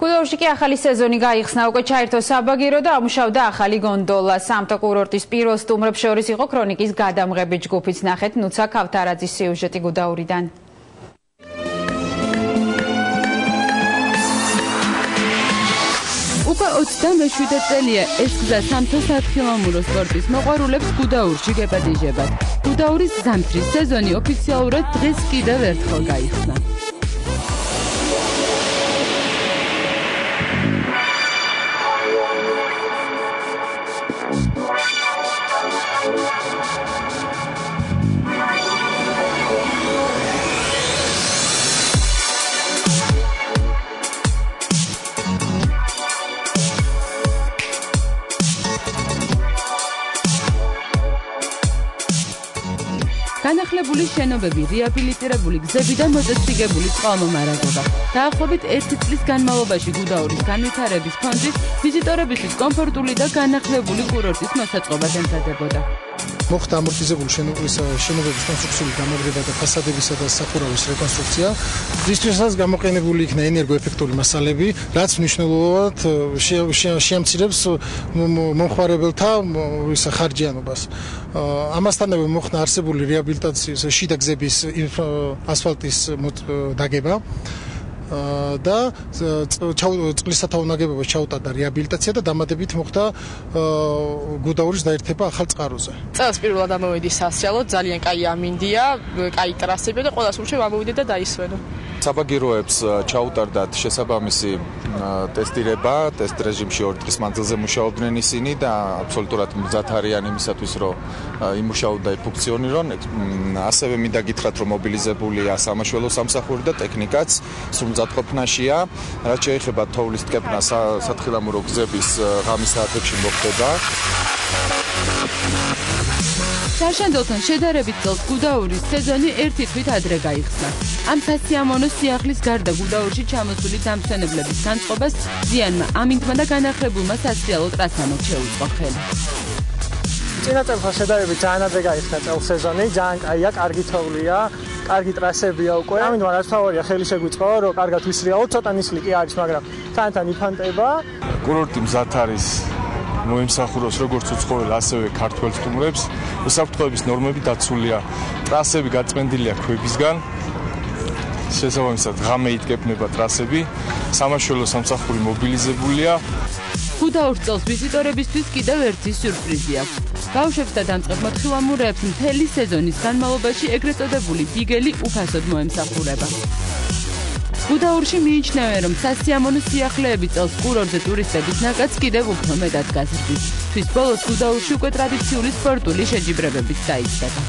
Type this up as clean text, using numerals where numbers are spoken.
გუდაურში კი ახალი სეზონი გაიხსნა, უკვე ჩაერთო საბაგირო და ამუშავდა ახალი გონდოლა. სამთო კურორტის პირველ სტუმრებს შორის იყო ქრონიკის გადამღები ჯგუფიც. ნახეთ ნუცა ქავთარაძის სიუჟეტი გუდაურიდან. უკვე 27 წელია ეს გზა სამთო სათხილამურო სპორტის მოყვარულებს გუდაურში გეპატიჟებათ. გუდაურის ზამთრის სეზონი ოფიციალურად დღეს კიდევ ერთხელ გაიხსნა. განახლებული შენობები, რეაბილიტირებული გზები და მოწესრიგებული წყალმომარაგება. დაახლოებით 1 წლის განმავლობაში გუდაურის განვითარების ფონდი ვიზიტორებისთვის კომფორტული და განახლებული კურორტის მოსაწყობად ემზადებოდა. მოხდა ამორტიზებული შენობების კონსტრუქციული გამაგრება და ფასადებისა და სახურავის რეკონსტრუქცია. მისთვისაც გამოყენებული იქნა ენერგოეფექტური მასალები, რაც მნიშვნელოვნად შეამცირებს მომხმარებელთა ხარჯიანობას. ამასთანავე მოხდა არსებული რეაბილიტაციის შიდა გზების ასფალტის დაგება და წყლისათავო ნაგებობას ჩაუტარდა რეაბილიტაცია და დამატებით მოხდა გუდაურის დაერთება ახალ წყაროზე. წელს პირველად ამოვიდი სასიალოდ, ძალიან კაი ამინდია, კაი ტრასები და ყველა სურჩევ ამოვიდე და დაისვენო. საბაგიროებს ჩაუტარდათ შესაბამისი ტესტირება, ტესტ რეჟიმში 2 დღის მანძილზე მუშაობდნენ ისინი და აბსოლუტურად მზად არიან იმისათვის, რომ იმუშაონ და ფუნქციონირონ. ასევე მინდა გითხრათ, რომ მობილიზებულია სამაშველო სამსახური და ტექნიკაც სულ მზადყოფნაშია. რაც შეეხება თოვლის ტკეპნა სათხილამურო გზების ღამის საათებში მოხდება. საშენდელთან შედარებით წელს გუდაურის სეზონი 1 თვით ადრე გაიხსნა. ამ სასიამოვნო სიახლის გარდა გუდაურში ჩამოსული დამსვენებლების განწყობას ზიანმა ამინდმა და განახლებულმა სასიალო ტრასამ შეუწყო ხელი. წინა წელთან შედარებით ძალიან ადრე გაიხსნა წელს სეზონი, ძალიან კაია, კარგი თოვლია, კარგი ტრასებია უკვე. ამინდმა რაც თავარია ხელი შეგვიწყო, რომ კარგად ვისრიალოთ, ცოტა ნისლი კი არის, მაგრამ თანთან იფანტება. კურორტი მზად არის მოემსახუროს როგორც უცხოელ, ასევე ქართველ სტუმრებს. უსაფრთხოების ნორმები დაცულია. ტრასები გაწმენდილია ქვებისგან. შესაბამისად, ღამე იდგებნება ტრასები. სამაშველო სამსახური მობილიზებულია. გუდაურს წელს ვიზიტორებისთვის კიდევ ერთი სიურპრიზი აქვს. ბავშვებს და დამწყებ მოთხილამურეებს მთელი სეზონის განმავლობაში ეგრეთ წოდებული ბიგელი უფასოდ მოემსახურება. გუდაურში მიიჩნევენ, რომ სასიამოვნო სიახლეები წელს კურორტზე ტურისტების ნაკადს კიდევ უფრო მეტად გაზრდის. თვის ბოლოს გუდაურში უკვე ტრადიციული სპორტული შეჯიბრებებიც დაიწყება.